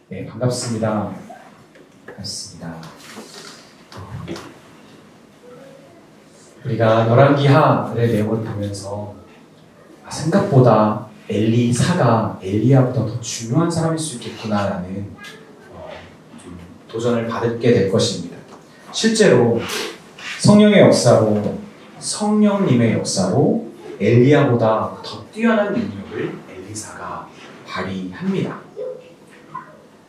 네, 반갑습니다. 반갑습니다. 우리가 열왕기하의 내용을 보면서 생각보다 엘리사가 엘리야보다 더 중요한 사람일 수 있겠구나라는 좀 도전을 받게 될 것입니다. 실제로 성령의 역사로 성령님의 역사로 엘리야보다 더 뛰어난 능력을 엘리사가 발휘합니다.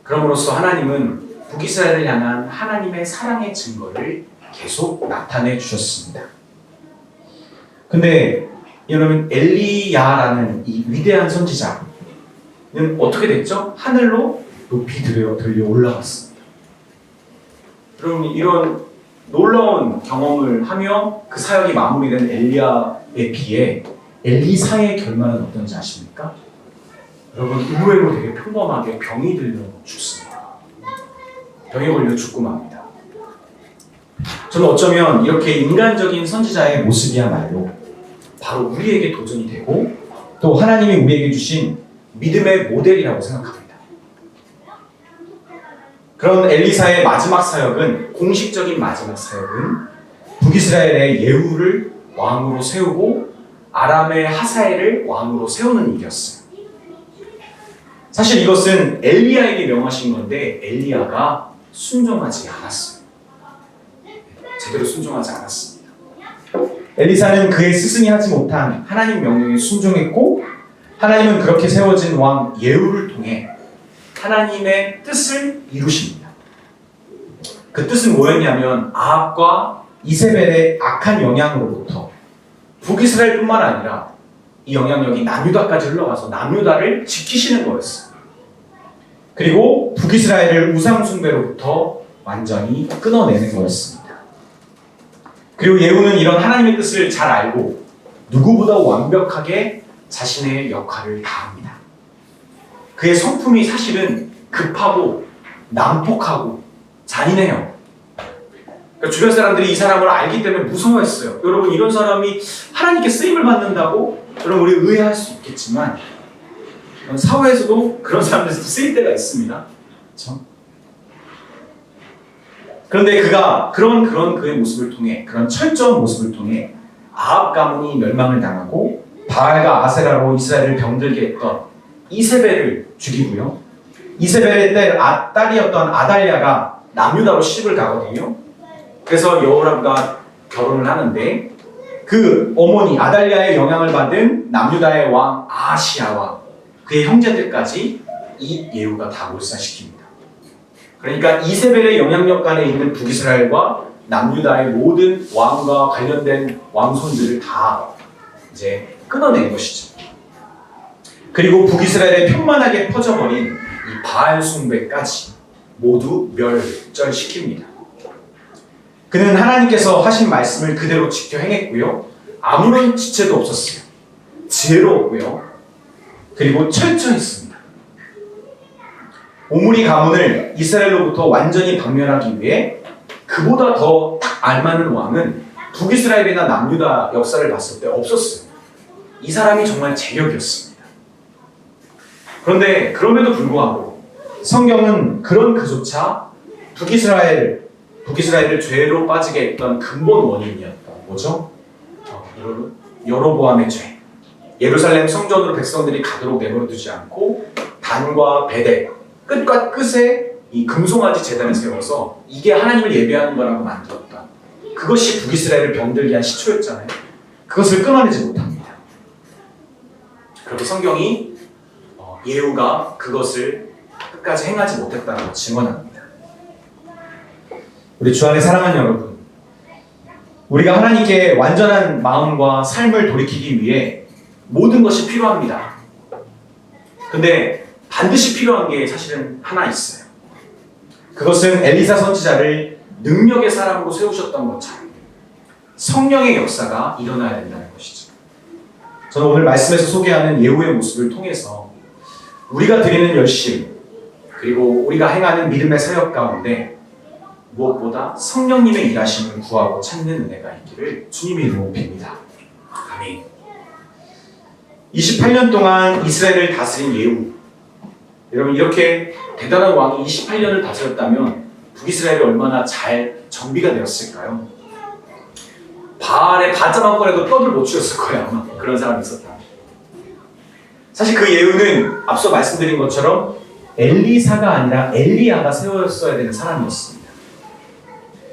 그럼으로써 하나님은 북이스라엘을 향한 하나님의 사랑의 증거를 계속 나타내 주셨습니다. 근데 여러분, 엘리야라는 이 위대한 선지자는 어떻게 됐죠? 하늘로 높이 들려 올라갔습니다. 여러분, 이런 놀라운 경험을 하며 그 사역이 마무리된 엘리야에 비해 엘리사의 결말은 어떤지 아십니까? 여러분, 의외로 되게 평범하게 병이 들려 죽습니다. 병에 걸려 죽고 맙니다. 저는 어쩌면 이렇게 인간적인 선지자의 모습이야말로 바로 우리에게 도전이 되고 또 하나님이 우리에게 주신 믿음의 모델이라고 생각합니다. 그런 엘리사의 마지막 사역은, 공식적인 마지막 사역은 북이스라엘의 예후를 왕으로 세우고 아람의 하사엘을 왕으로 세우는 일이었어요. 사실 이것은 엘리야에게 명하신 건데 엘리야가 순종하지 않았어요. 제대로 순종하지 않았습니다. 엘리사는 그의 스승이 하지 못한 하나님 명령에 순종했고, 하나님은 그렇게 세워진 왕 예후를 통해 하나님의 뜻을 이루십니다. 그 뜻은 뭐였냐면 아합과 이세벨의 악한 영향으로부터 북이스라엘뿐만 아니라 이 영향력이 남유다까지 흘러가서 남유다를 지키시는 거였어요. 그리고 북이스라엘을 우상 숭배로부터 완전히 끊어내는 거였습니다. 그리고 예후는 이런 하나님의 뜻을 잘 알고 누구보다 완벽하게 자신의 역할을 다합니다. 그의 성품이 사실은 급하고 난폭하고 잔인해요. 그러니까 주변 사람들이 이 사람을 알기 때문에 무서워했어요. 여러분, 이런 사람이 하나님께 쓰임을 받는다고? 여러분, 우리 의아할 수 있겠지만 사회에서도 그런 사람들에서 쓰일 때가 있습니다. 그렇죠? 그런데 그가 그런 그의 모습을 통해, 그런 철저한 모습을 통해 아합 가문이 멸망을 당하고 바알과 아세라로 이스라엘을 병들게 했던 이세벨을 죽이고요. 이세벨의 딸이었던 아달랴가 남유다로 시집을 가거든요. 그래서 여호람과 결혼을 하는데 그 어머니 아달랴의 영향을 받은 남유다의 왕 아하시야와 그의 형제들까지 이 예후가 다 몰살시킵니다. 그러니까 이세벨의 영향력 안에 있는 북이스라엘과 남유다의 모든 왕과 관련된 왕손들을 다 이제 끊어낸 것이죠. 그리고 북이스라엘에 편만하게 퍼져버린 이 바알 숭배까지 모두 멸절시킵니다. 그는 하나님께서 하신 말씀을 그대로 지켜 행했고요. 아무런 지체도 없었어요. 지혜로웠고요. 그리고 철저했습니다. 오므리 가문을 이스라엘로부터 완전히 박멸하기 위해 그보다 더 딱 알맞는 왕은 북이스라엘이나 남유다 역사를 봤을 때 없었어요. 이 사람이 정말 제격이었습니다. 그런데 그럼에도 불구하고 성경은 그런 그조차 북이스라엘을 죄로 빠지게 했던 근본 원인이었던 뭐죠? 여로보암의 죄. 예루살렘 성전으로 백성들이 가도록 내버려두지 않고 단과 베델, 끝과 끝에 이 금송아지 제단을 세워서 이게 하나님을 예배하는 거라고 만들었다. 그것이 북이스라엘을 병들게 한 시초였잖아요. 그것을 끊어내지 못합니다. 그리고 성경이 예후가 그것을 끝까지 행하지 못했다고 증언합니다. 우리 주 안에 사랑하는 여러분, 우리가 하나님께 완전한 마음과 삶을 돌이키기 위해 모든 것이 필요합니다. 근데 반드시 필요한 게 사실은 하나 있어요. 그것은 엘리사 선지자를 능력의 사람으로 세우셨던 것처럼 성령의 역사가 일어나야 된다는 것이죠. 저는 오늘 말씀에서 소개하는 예후의 모습을 통해서 우리가 드리는 열심, 그리고 우리가 행하는 믿음의 사역 가운데 무엇보다 성령님의 일하심을 구하고 찾는 은혜가 있기를 주님의 이름으로 빕니다. 아멘. 28년 동안 이스라엘을 다스린 예후, 여러분 이렇게 대단한 왕이 28년을 다스렸다면 북이스라엘이 얼마나 잘 정비가 되었을까요? 바알에 바자만 꺼내도 뼈를 못 죽였을 거예요. 아마 그런 사람이 있었다. 사실 그 예후는 앞서 말씀드린 것처럼 엘리사가 아니라 엘리야가 세웠어야 되는 사람이었습니다.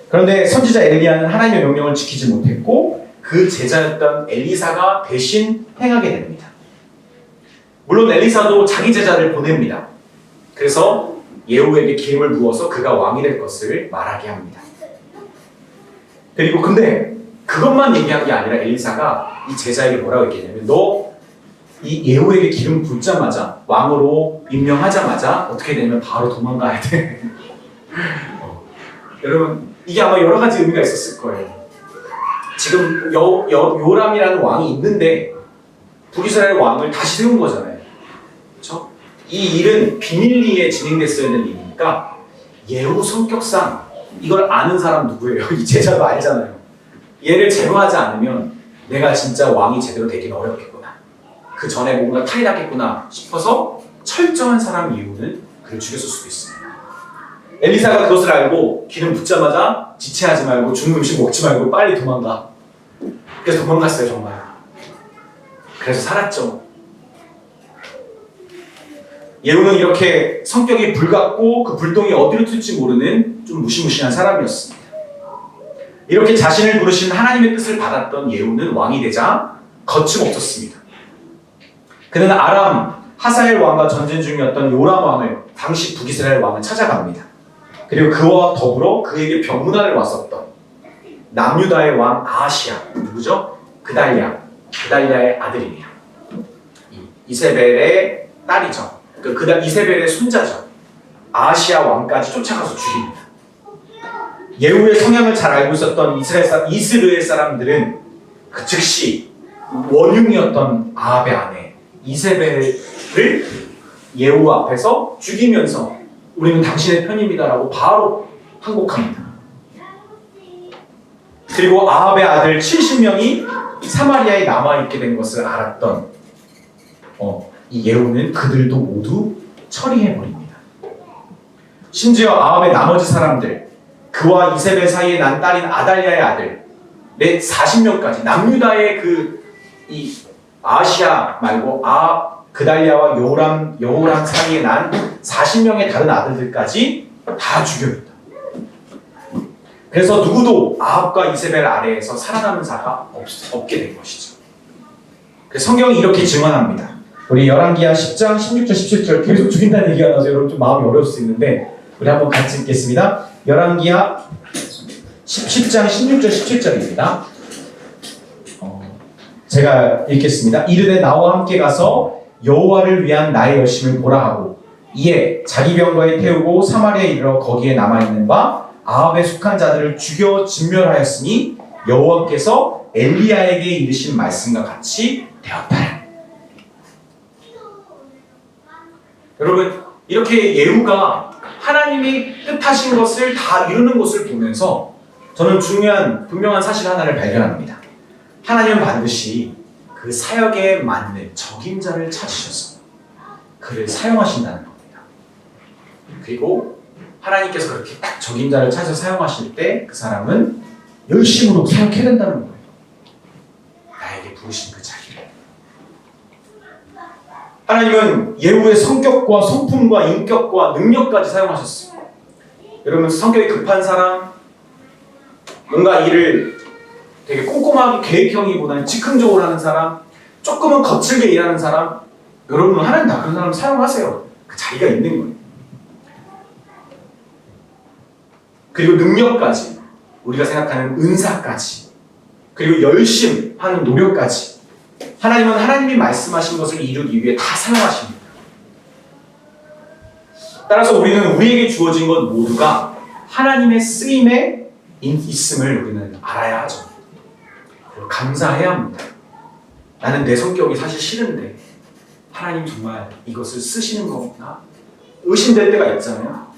그런데 선지자 엘리야는 하나님의 명령을 지키지 못했고 그 제자였던 엘리사가 대신 행하게 됩니다. 물론 엘리사도 자기 제자를 보냅니다. 그래서 예후에게 기름을 부어서 그가 왕이 될 것을 말하게 합니다. 그리고 근데 그것만 얘기한 게 아니라 엘리사가 이 제자에게 뭐라고 얘기했냐면 너 이 예후에게 기름 붓자마자 왕으로 임명하자마자 어떻게 되냐면 바로 도망가야 돼. 여러분 이게 아마 여러 가지 의미가 있었을 거예요. 지금 요람이라는 왕이 있는데 북이스라엘 왕을 다시 세운 거잖아요. 그렇죠? 이 일은 비밀리에 진행됐어야 되는 일이니까 예후 성격상 이걸 아는 사람 누구예요? 이 제자도 알잖아요. 얘를 제거하지 않으면 내가 진짜 왕이 제대로 되기는 어렵겠구나. 그 전에 뭔가 탈이 났겠구나 싶어서 철저한 사람 예후는 그를 죽였을 수도 있습니다. 엘리사가 그것을 알고 기름 붓자마자 지체하지 말고 죽는 음식 먹지 말고 빨리 도망가. 그래서 도망갔어요 정말. 그래서 살았죠. 예후는 이렇게 성격이 불같고 그 불똥이 어디로 튈지 모르는 좀 무시무시한 사람이었습니다. 이렇게 자신을 부르신 하나님의 뜻을 받았던 예후는 왕이 되자 거침없었습니다. 그는 아람 하사엘 왕과 전쟁 중이었던 요람 왕을 당시 북이스라엘 왕을 찾아갑니다. 그리고 그와 더불어 그에게 병문안을 왔었던 남유다의 왕 아하시아 누구죠? 그달랴의 아들이에요. 이세벨의 딸이죠. 이세벨의 손자죠. 아하시아 왕까지 쫓아가서 죽입니다. 예후의 성향을 잘 알고 있었던 이스라엘 사람들은 그 즉시 원흉이었던 아합의 아내 이세벨을 예후 앞에서 죽이면서 우리는 당신의 편입니다라고 바로 항복합니다. 그리고 아합의 아들 70명이 사마리아에 남아있게 된 것을 알았던 이 예후는 그들도 모두 처리해버립니다. 심지어 아합의 나머지 사람들 그와 이세벨 사이에 난 딸인 아달랴의 아들 40명까지 남유다의 이 아시아 말고 그달랴와 여호람 사이에 난 40명의 다른 아들들까지 다 죽여버렸다. 그래서 누구도 아합과 이세벨 아래에서 살아남은 자가 없게 된 것이죠. 그래서 성경이 이렇게 증언합니다. 우리 열왕기하 10장 16절 17절 계속 죽인다는 얘기가 나와서 여러분 좀 마음이 어려울 수 있는데 우리 한번 같이 읽겠습니다. 열왕기하 10장 16절 17절입니다. 제가 읽겠습니다. 이르되 나와 함께 가서 여호와를 위한 나의 열심을 보라 하고 이에 자기 병거에 태우고 사마리아에 이르러 거기에 남아있는 바 아합에 속한 자들을 죽여 진멸하였으니 여호와께서 엘리야에게 이르신 말씀과 같이 되었다. 여러분 이렇게 예후가 하나님이 뜻하신 것을 다 이루는 것을 보면서 저는 분명한 사실 하나를 발견합니다. 하나님은 반드시 그 사역에 맞는 적임자를 찾으셔서 그를 사용하신다는 겁니다. 그리고 하나님께서 그렇게 딱 적임자를 찾아서 사용하실 때 그 사람은 열심으로 사역해야 된다는 거예요. 나에게 부르신 그 자리를. 하나님은 예후의 성격과 성품과 인격과 능력까지 사용하셨어요. 여러분 성격이 급한 사람, 뭔가 일을 되게 꼼꼼하게 계획형이보다는 즉흥적으로 하는 사람, 조금은 거칠게 일하는 사람, 여러분은 하나님 다 그런 사람 사용하세요. 그 자리가 있는 거예요. 그리고 능력까지, 우리가 생각하는 은사까지, 그리고 열심하는 노력까지 하나님은 하나님이 말씀하신 것을 이루기 위해 다 사용하십니다. 따라서 우리는 우리에게 주어진 것 모두가 하나님의 쓰임에 있음을 우리는 알아야 하죠. 그리고 감사해야 합니다. 나는 내 성격이 사실 싫은데 하나님 정말 이것을 쓰시는 거구나 의심될 때가 있잖아요.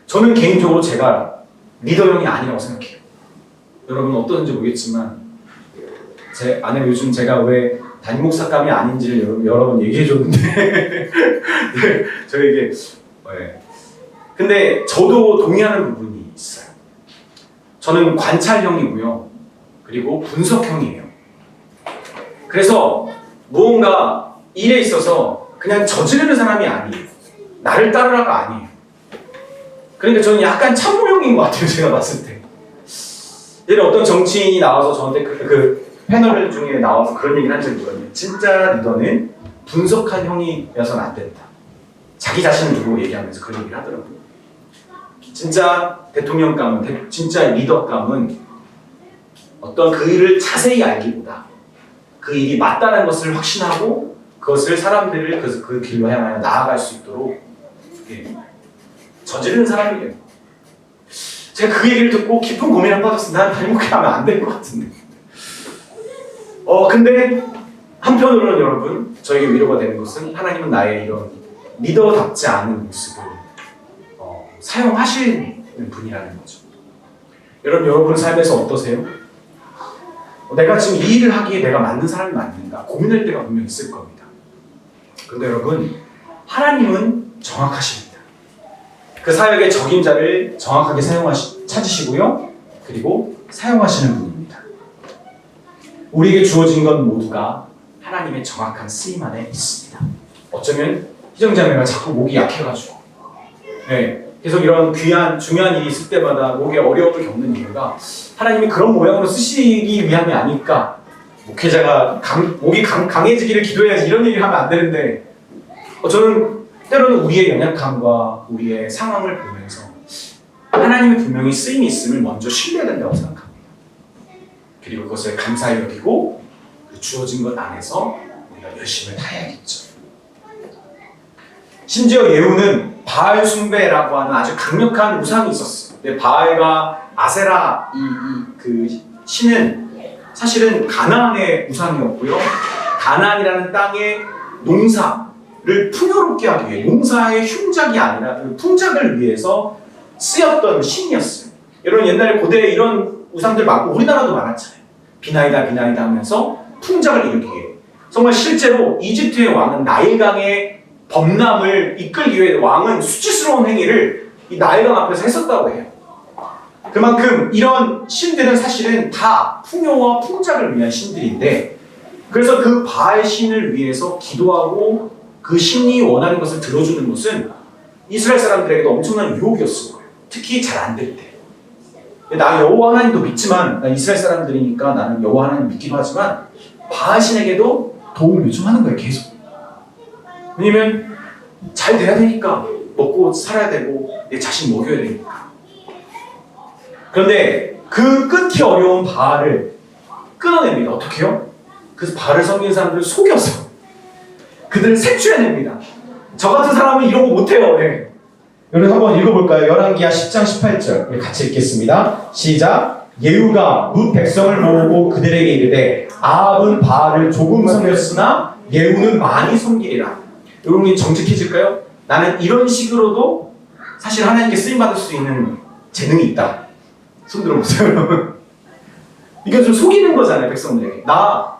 저는 개인적으로 제가 리더형이 아니라고 생각해요. 여러분 어떠신지 모르겠지만 제 아내가 요즘 제가 왜 담임 목사감이 아닌지를 여러 번 얘기해 줬는데 네, 저에게 네. 근데 저도 동의하는 부분이 있어요. 저는 관찰형이고요. 그리고 분석형이에요. 그래서 무언가 일에 있어서 그냥 저지르는 사람이 아니에요. 나를 따르라가 아니에요. 그러니까 저는 약간 참모형인 것 같아요. 제가 봤을 때. 예를 어떤 정치인이 나와서 저한테 그 패널 중에 나와서 그런 얘기를 한 적이 있거든요. 진짜 리더는 분석한 형이어서는 안 된다. 자기 자신을 두고 얘기하면서 그런 얘기를 하더라고요. 진짜 대통령감은, 진짜 리더감은 어떤 그 일을 자세히 알기보다 그 일이 맞다는 것을 확신하고 그것을 사람들을 그 길로 향하여 나아갈 수 있도록 저지르는 사람이에요. 제가 그 얘기를 듣고 깊은 고민에 빠졌어. 난 달목회 하면 안 될 것 같은데. 근데 한편으로는 여러분, 저에게 위로가 되는 것은 하나님은 나의 이런 리더답지 않은 모습을 사용하시는 분이라는 거죠. 여러분 삶에서 어떠세요? 내가 지금 이 일을 하기에 내가 맞는 사람이 맞는가 고민할 때가 분명 있을 겁니다. 그런데 여러분, 하나님은 정확하십니다. 그 사역의 적임자를 정확하게 찾으시고요. 그리고 사용하시는 분입니다. 우리에게 주어진 것 모두가 하나님의 정확한 쓰임 안에 있습니다. 어쩌면 희정자매가 자꾸 목이 약해가지고 계속 이런 귀한 중요한 일이 있을 때마다 목에 어려움을 겪는 이유가 하나님이 그런 모양으로 쓰시기 위함이 아닐까. 목회자가 목이 강해지기를 기도해야지 이런 얘기를 하면 안 되는데 저는 때로는 우리의 연약함과 우리의 상황을 보면서 하나님의 분명히 쓰임이 있음을 먼저 신뢰해야 된다고 생각합니다. 그리고 그것을 감사히 여기고 주어진 것 안에서 우리가 열심을 다해야겠죠. 심지어 예후는 바알 숭배라고 하는 아주 강력한 우상이 있었어요. 근데 바알과 아세라 그 신은 사실은 가나안의 우상이었고요. 가나안이라는 땅의 농사를 풍요롭게 하기 위해, 농사의 흉작이 아니라 그 풍작을 위해서 쓰였던 신이었어요. 여러분 옛날에 고대에 이런 우상들 많고 우리나라도 많았잖아요. 비나이다 비나이다 하면서 풍작을 일으키게. 정말 실제로 이집트의 왕은 나일강의 범람을 이끌기 위해 왕은 수치스러운 행위를 이 나일강 앞에서 했었다고 해요. 그만큼 이런 신들은 사실은 다 풍요와 풍작을 위한 신들인데, 그래서 그 바알 신을 위해서 기도하고 그 신이 원하는 것을 들어주는 것은 이스라엘 사람들에게도 엄청난 유혹이었을 거예요. 특히 잘 안 될 때. 나 여호와 하나님도 믿지만, 나 이스라엘 사람들이니까 나는 여호와 하나님 믿기도 하지만 바알 신에게도 도움을 요청하는 거예요. 계속. 왜냐면 잘 돼야 되니까, 먹고 살아야 되고 내 자신 먹여야 되니까. 그런데 그 끊기 어려운 바알을 끊어냅니다. 어떻게요? 그래서 바알을 섬기는 사람들을 속여서 그들을 색출해냅니다. 저 같은 사람은 이런 거 못해요. 여러분 한번 읽어볼까요? 열왕기하 10장 18절 같이 읽겠습니다. 시작. 예후가 뭇 백성을 모으고 그들에게 이르되 아합은 바알을 조금 섬겼으나 예후는 많이 섬기리라. 여러분이 정직해질까요? 나는 이런 식으로도 사실 하나님께 쓰임받을 수 있는 재능이 있다. 손 들어보세요, 여러분. 이게 좀 속이는 거잖아요, 백성들에게. 나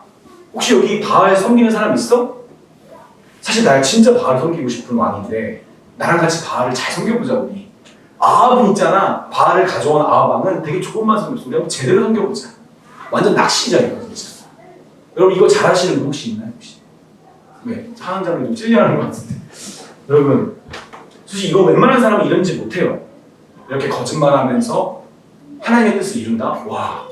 혹시 여기 바알 섬기는 사람 있어? 사실 나 진짜 바알 섬기고 싶은 왕인데 나랑 같이 바알을 잘 섬겨보자 우리. 아합은 있잖아. 바알을 가져온 아합 왕은 되게 조금만 섬겼어. 우리 한번 제대로 섬겨보자. 완전 낚시자 이거 진짜. 여러분 이거 잘하시는 분 혹시 있나요? 혹시? 왜? 사항장님 좀 찔려하는 것 같은데. 여러분 솔직히 이거 웬만한 사람은 이런지 못해요. 이렇게 거짓말하면서 하나님의 뜻을 이룬다? 와.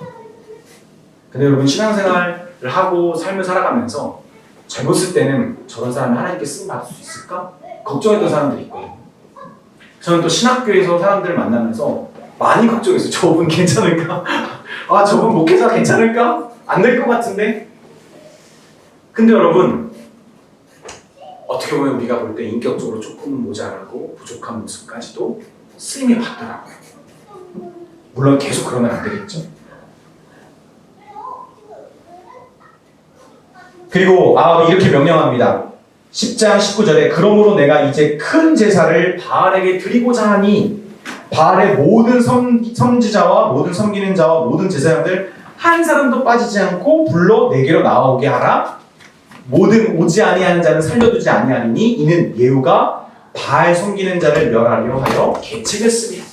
근데 여러분 신앙생활을 하고 삶을 살아가면서 젊었을 때는 저런 사람이 하나님께 쓰임받을 수 있을까? 걱정했던 사람들이 있거든요. 저는 또 신학교에서 사람들을 만나면서 많이 걱정했어요. 저분 괜찮을까? 아 저분 목회자 괜찮을까? 안 될 것 같은데? 근데 여러분 어떻게 보면 우리가 볼 때 인격적으로 조금 모자라고 부족한 모습까지도 쓰임이 받더라고요. 물론 계속 그러면 안 되겠죠. 그리고 아합이 이렇게 명령합니다. 10장 19절에 그러므로 내가 이제 큰 제사를 바알에게 드리고자 하니 바알의 모든 선지자와 모든 섬기는 자와 모든 제사장들 한 사람도 빠지지 않고 불러 내게로 나오게 하라. 모든 오지 아니하는 자는 살려두지 아니하리니 이는 예후가 바알 섬기는 자를 멸하려 하여 계책을 씁니다.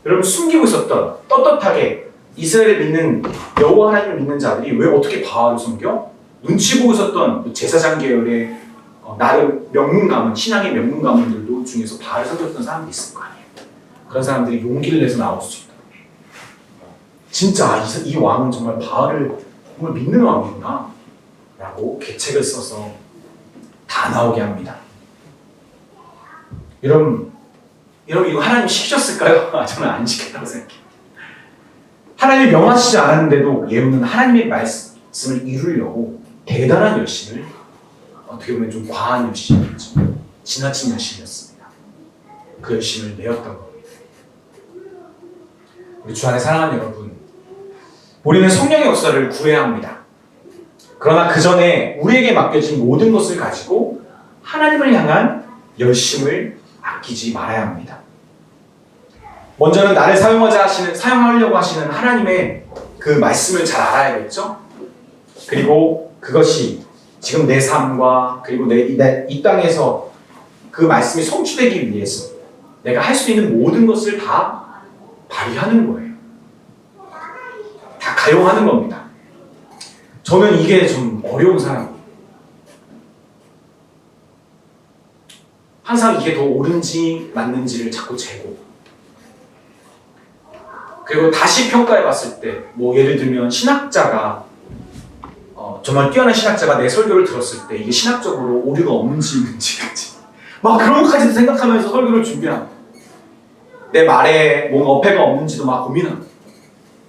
여러분 숨기고 있었던 떳떳하게 이스라엘을 믿는 여호와 하나님을 믿는 자들이 왜 어떻게 바알을 섬겨? 눈치 보고 있었던 제사장 계열의 나름 명문 가문, 신앙의 명문 가문들도 중에서 바알을 섬겼던 사람들이 있을 거 아니에요. 그런 사람들이 용기를 내서 나올 수 있다. 진짜 이 왕은 정말 바알을 정말 믿는 왕이구나 라고 계책을 써서 다 나오게 합니다. 여러분 이거 하나님 시키셨을까요? 저는 안 시켰다고 생각해요. 하나님이 명하시지 않았는데도 예후는 하나님의 말씀을 이루려고 대단한 열심을, 어떻게 보면 좀 과한 열심이었죠. 지나친 열심이었습니다. 그 열심을 내었던 겁니다. 우리 주 안에 사랑하는 여러분, 우리는 성령의 역사를 구해야 합니다. 그러나 그 전에 우리에게 맡겨진 모든 것을 가지고 하나님을 향한 열심을 아끼지 말아야 합니다. 먼저는 나를 사용하려고 하시는 하나님의 그 말씀을 잘 알아야겠죠? 그리고 그것이 지금 내 삶과 그리고 이 땅에서 그 말씀이 성취되기 위해서 내가 할 수 있는 모든 것을 다 발휘하는 거예요. 다 가용하는 겁니다. 저는 이게 좀 어려운 사람이에요. 항상 이게 더 옳은지 맞는지를 자꾸 재고, 그리고 다시 평가해 봤을 때, 예를 들면 신학자가 정말 뛰어난 신학자가 내 설교를 들었을 때 이게 신학적으로 오류가 없는지 있는지까지 막 그런 것까지도 생각하면서 설교를 준비합니다. 내 말에 뭔가 어폐가 없는지도 막 고민합니다.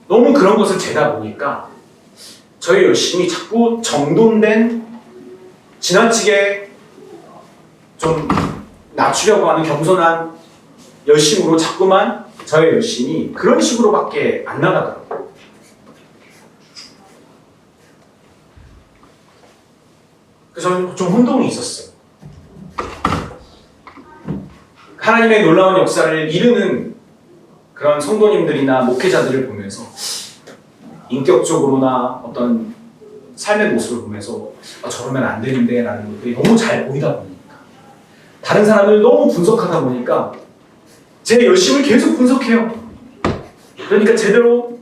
너무 그런 것을 재다 보니까 저의 열심이 자꾸 정돈된, 지나치게 좀 낮추려고 하는 겸손한 열심으로 자꾸만 저의 열심이 그런 식으로밖에 안 나가더라고요. 그래서 저는 좀 혼동이 있었어요. 하나님의 놀라운 역사를 이루는 그런 성도님들이나 목회자들을 보면서 인격적으로나 어떤 삶의 모습을 보면서 저러면 안 되는데 라는 것들이 너무 잘 보이다 보니까, 다른 사람을 너무 분석하다 보니까 제 열심을 계속 분석해요. 그러니까 제대로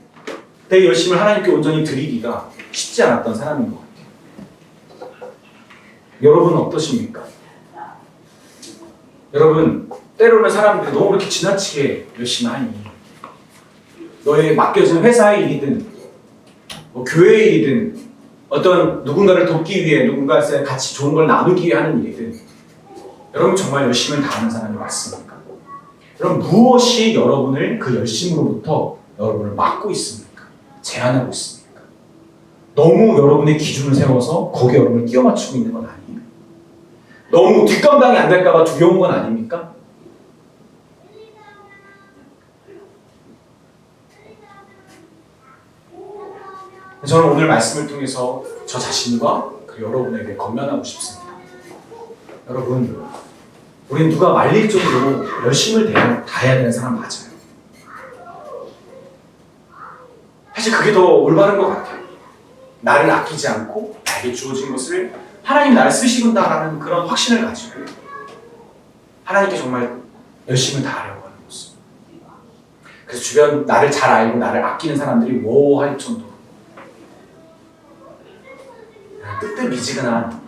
내 열심을 하나님께 온전히 드리기가 쉽지 않았던 사람인 것 같아요. 여러분은 어떠십니까? 여러분, 때로는 사람들이 너무 그렇게 지나치게 열심히 하니 너의 맡겨진 회사의 일이든 교회의 일이든 어떤 누군가를 돕기 위해 누군가한테 같이 좋은 걸 나누기 위해 하는 일이든, 여러분 정말 열심을 다하는 사람이 맞습니까? 여러분 무엇이 여러분을 그 열심으로부터 여러분을 막고 있습니까? 제한하고 있습니까? 너무 여러분의 기준을 세워서 거기에 여러분을 끼워 맞추고 있는 건 아니에요? 너무 뒷감당이 안 될까 봐 두려운 건 아닙니까? 저는 오늘 말씀을 통해서 저 자신과 여러분에게 건면하고 싶습니다. 여러분, 우린 누가 말릴 정도로 열심을 다해야 되는 사람 맞아요. 사실 그게 더 올바른 것 같아요. 나를 아끼지 않고 나에게 주어진 것을 하나님 나를 쓰시군다라는 그런 확신을 가지고 하나님께 정말 열심을 다하려고 하는 모습. 그래서 주변 나를 잘 알고 나를 아끼는 사람들이 워할 정도로 뜨뜻미지근한,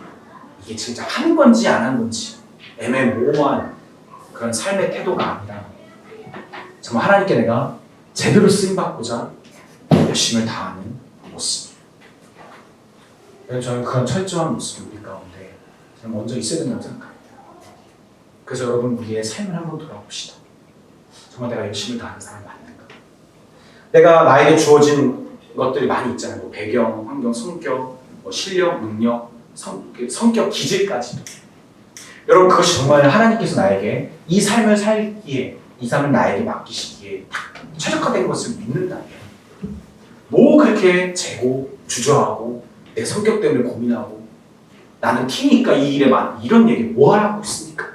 이게 진짜 하는 건지 안 하는 건지 애매모호한 그런 삶의 태도가 아니라 정말 하나님께 내가 제대로 쓰임받고자 열심을 다하는 모습. 저는 그런 철저한 모습이 우리 가운데 먼저 있어야 된다고 생각합니다. 그래서 여러분, 우리의 삶을 한번 돌아봅시다. 정말 내가 열심을 다하는 사람이 맞는가? 내가 나에게 주어진 것들이 많이 있잖아요. 배경, 환경, 성격, 실력, 능력, 성격, 기질까지도. 여러분, 그것이 정말 하나님께서 나에게 이 삶을 살기에, 이 삶을 나에게 맡기시기에 최적화된 것을 믿는다면 뭐 그렇게 재고 주저하고 내 성격 때문에 고민하고 나는 T니까 이 일에 이런 얘기 뭐 하라고 있습니까?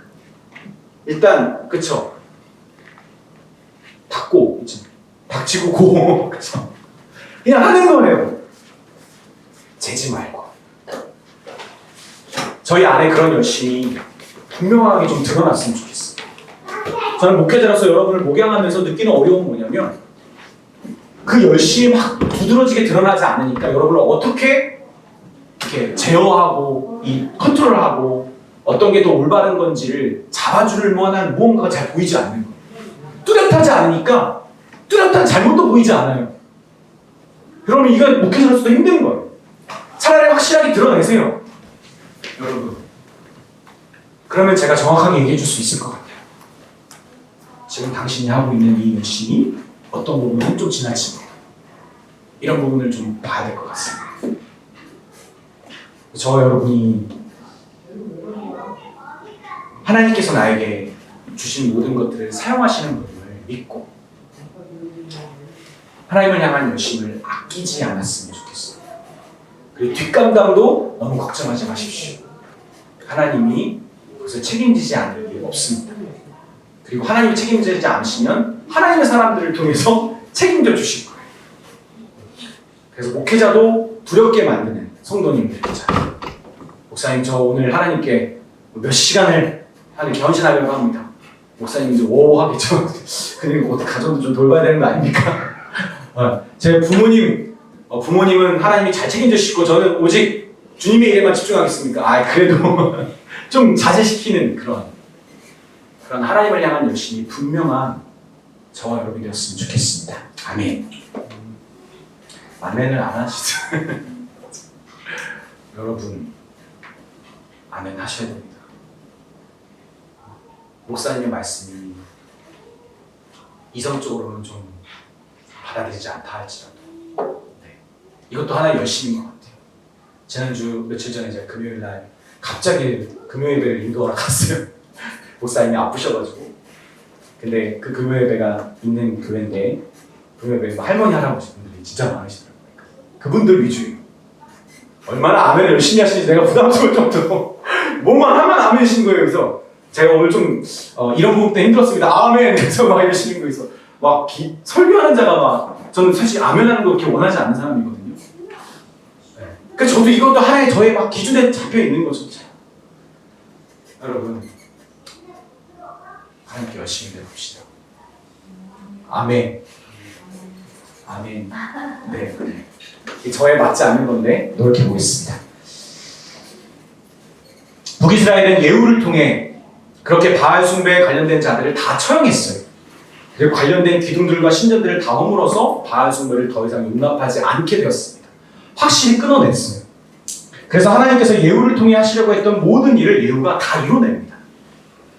일단 그쵸? 닥치고 고 그쵸? 그냥 하는 거예요. 재지 말고 저희 안에 그런 열심이 분명하게 좀 드러났으면 좋겠어요. 저는 목회자로서 여러분을 목양하면서 느끼는 어려움은 뭐냐면 그 열심이 막 두드러지게 드러나지 않으니까 여러분을 어떻게 이렇게 제어하고 이 컨트롤하고 어떤 게 더 올바른 건지를 잡아줄 만한 무언가가 잘 보이지 않는 거예요. 뚜렷하지 않으니까 뚜렷한 잘못도 보이지 않아요. 그러면 이건 목회자로서도 힘든 거예요. 차라리 확실하게 드러내세요. 여러분. 그러면 제가 정확하게 얘기해 줄 수 있을 것 같아요. 지금 당신이 하고 있는 이 열심이 어떤 부분은 좀 지나칩니다. 이런 부분을 좀 봐야 될 것 같습니다. 저와 여러분이 하나님께서 나에게 주신 모든 것들을 사용하시는 분을 믿고 하나님을 향한 열심을 아끼지 않았으면 좋겠어요. 그리고 뒷감당도 너무 걱정하지 마십시오. 하나님이 그것을 책임지지 않을 이유가 없습니다. 그리고 하나님이 책임지지 않으시면 하나님의 사람들을 통해서 책임져 주실 거예요. 그래서 목회자도 두렵게 만드는 성도님들이잖아요. 목사님, 저 오늘 하나님께 몇 시간을 하나님께 헌신하려고 합니다. 목사님도 오 하겠죠. 그리고 어떻게 가정도 좀 돌봐야 되는 거 아닙니까? 제 부모님은 하나님이 잘 책임져 주시고 저는 오직 주님의 일에만 집중하겠습니까? 그래도 좀 자제시키는 그런 하나님을 향한 열심이 분명한 저와 여러분이 되었으면 좋겠습니다. 아멘. 아멘을 안 하시죠? 여러분, 아멘 하셔야 됩니다. 목사님의 말씀이 이성적으로는 좀 받아들이지 않다 할지라도 이것도 하나의 열심인 것 같아요. 지난주 며칠 전에 제가 금요일날 갑자기 금요예배를 인도하러 갔어요. 목사님이 아프셔가지고. 근데 그 금요예배가 있는 교회인데 금요예배 할머니 할아버지 분들이 진짜 많으시더라고요. 그분들 위주예요. 얼마나 아멘을 열심히 하시는지 내가 부담스러울 정도로 뭐만 하면 아멘이신 거예요. 그래서 제가 오늘 좀 이런 부분 때문에 힘들었습니다. 아멘! 그래서 막 이러시는 거 있어. 막 설교하는 자가 막 저는 사실 아멘하는 거 그렇게 원하지 않는 사람이거든요. 그래서 저도 이것도 하나의 저의 막 기준에 잡혀 있는 거죠. 여러분, 하나님께 열심히 해봅시다. 아멘. 아멘. 네. 저에 맞지 않는 건데 노력해 보겠습니다. 북이스라엘은 예후를 통해 그렇게 바알 숭배에 관련된 자들을 다 처형했어요. 그리고 관련된 기둥들과 신전들을 다 허물어서 바알 숭배를 더 이상 용납하지 않게 되었습니다. 확실히 끊어냈어요. 그래서 하나님께서 예후를 통해 하시려고 했던 모든 일을 예후가 다 이뤄냅니다.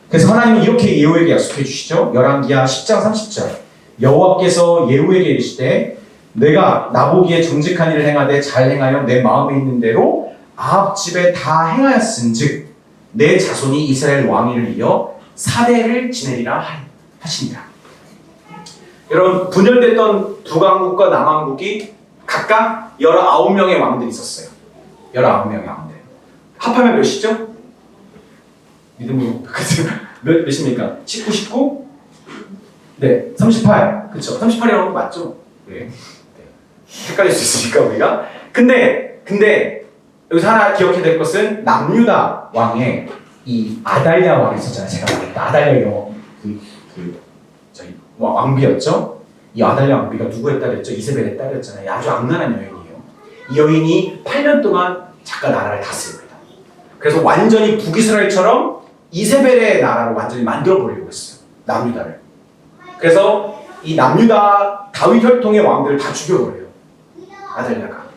그래서 하나님은 이렇게 예후에게 약속해 주시죠. 열왕기하 10장 30절 여호와께서 예후에게 이르시되 내가 나보기에 정직한 일을 행하되 잘 행하여 내 마음에 있는 대로 아합 집에 다 행하였은즉 내 자손이 이스라엘 왕위를 이어 4대를 지내리라 하시니라. 여러분, 분열됐던 북왕국과 남왕국이 각각 19명의 왕들이 있었어요. 19명의 왕들. 합하면 몇이죠? 믿음으로 몇입니까? 19, 19? 네, 38. 그쵸? 38이라고 거 맞죠? 네. 헷갈릴 수 있으니까 우리가. 근데 여기서 하나 기억해야 될 것은 남유다 왕의 이 아달랴 왕이 있었잖아요. 제가 말했다. 아달랴 저희 왕비였죠. 이 아달랴 왕비가 누구의 딸이었죠? 이세벨의 딸이었잖아요. 아주 악랄한 여인이에요. 이 여인이 8년 동안 잠깐 나라를 다스립니다. 그래서 완전히 북이스라엘처럼 이세벨의 나라를 완전히 만들어 보려고 했어요. 남유다를. 그래서 이 남유다 다윗 혈통의 왕들을 다 죽여버려요. 아달랴가.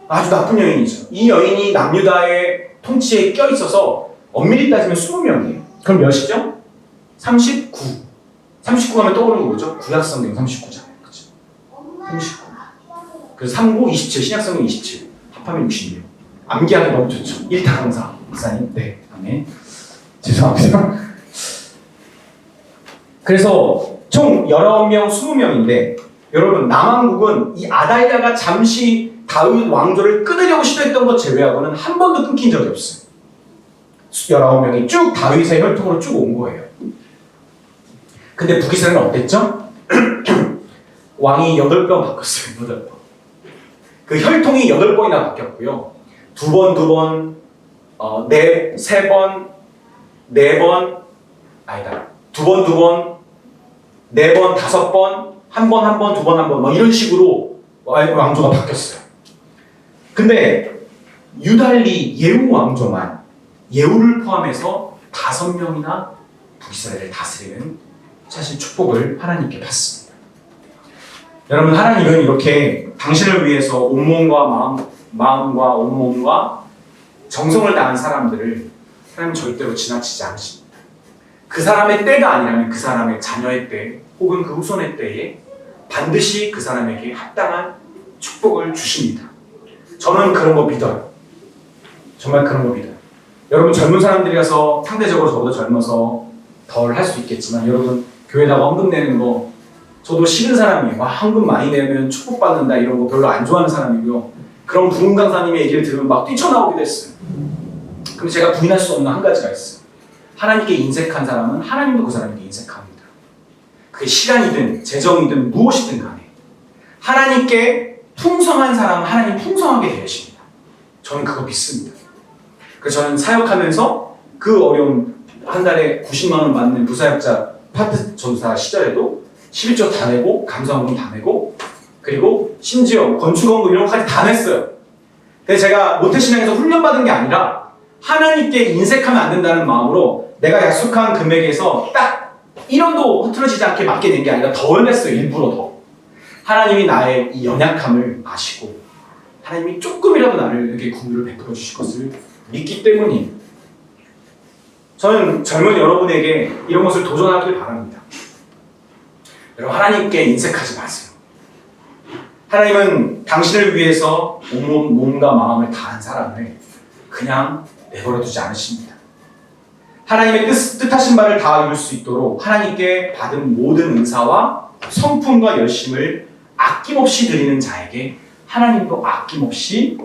아주 나쁜 여인이죠. 이 여인이 남유다의 통치에 껴있어서 엄밀히 따지면 20명이에요. 그럼 몇이죠? 39. 39하면 떠오르는 거 뭐죠? 구약성경 39잖아요. 그쵸? 39. 그래서 39, 27, 신약성경 27. 합하면 66. 암기하기 너무 좋죠. 1타 강사. 목사님. 네. 아멘. 죄송합니다. 그래서 총 19명, 20명인데 여러분, 남왕국은 이 아달랴가 잠시 다윗 왕조를 끊으려고 시도했던 것 제외하고는 한 번도 끊긴 적이 없어요. 19명이 쭉 다윗의 혈통으로 쭉 온 거예요. 근데 북이스라엘은 어땠죠? 왕이 8번 바뀌었어요. 8번. 그 혈통이 8번이나 바뀌었고요. 두 번 세 번, 네 번, 아니다. 두 번, 네 번, 다섯 번, 한 번, 두 번, 뭐 이런 식으로 왕조가 바뀌었어요. 근데 유달리 예후 왕조만 예후를 포함해서 5명이나 북이스라엘을 다스리는 사실 축복을 하나님께 받습니다. 여러분, 하나님은 이렇게 당신을 위해서 온몸과 마음과 온몸과 정성을 다한 사람들을 하나님 절대로 지나치지 않으십니다. 그 사람의 때가 아니라면 그 사람의 자녀의 때 혹은 그 후손의 때에 반드시 그 사람에게 합당한 축복을 주십니다. 저는 그런 거 믿어요. 정말 그런 거 믿어요. 여러분, 젊은 사람들이라서 상대적으로 저보다 젊어서 덜 할 수 있겠지만, 여러분 교회에다가 헌금 내는 거 저도 싫은 사람이에요. 와, 헌금 많이 내면 축복받는다 이런 거 별로 안 좋아하는 사람이고요. 그런 부흥 강사님의 얘기를 들으면 막 뛰쳐나오기도 했어요. 그럼 제가 부인할 수 없는 한 가지가 있어요. 하나님께 인색한 사람은 하나님도 그 사람에게 인색합니다. 그게 시간이든 재정이든 무엇이든 간에 하나님께 풍성한 사람은 하나님 풍성하게 대하십니다. 저는 그거 믿습니다. 그래서 저는 사역하면서 그 어려운 한 달에 90만 원 받는 부사역자 파트 전사 시절에도 11조 다 내고 감사원금 다 내고 그리고 심지어 건축원금 이런 것까지 다 냈어요. 근데 제가 모태신앙에서 훈련받은 게 아니라 하나님께 인색하면 안 된다는 마음으로 내가 약속한 금액에서 딱 1원도 흐트러지지 않게 맞게 낸 게 아니라 더 냈어요. 일부러 더. 하나님이 나의 이 연약함을 아시고 하나님이 조금이라도 나를 이렇게 긍휼을 베풀어 주실 것을 믿기 때문이에요. 저는 젊은 여러분에게 이런 것을 도전하길 바랍니다. 여러분, 하나님께 인색하지 마세요. 하나님은 당신을 위해서 온몸, 몸과 마음을 다한 사람을 그냥 내버려 두지 않으십니다. 하나님의 뜻하신 바를 다 이룰 수 있도록 하나님께 받은 모든 은사와 성품과 열심을 아낌없이 드리는 자에게 하나님도 아낌없이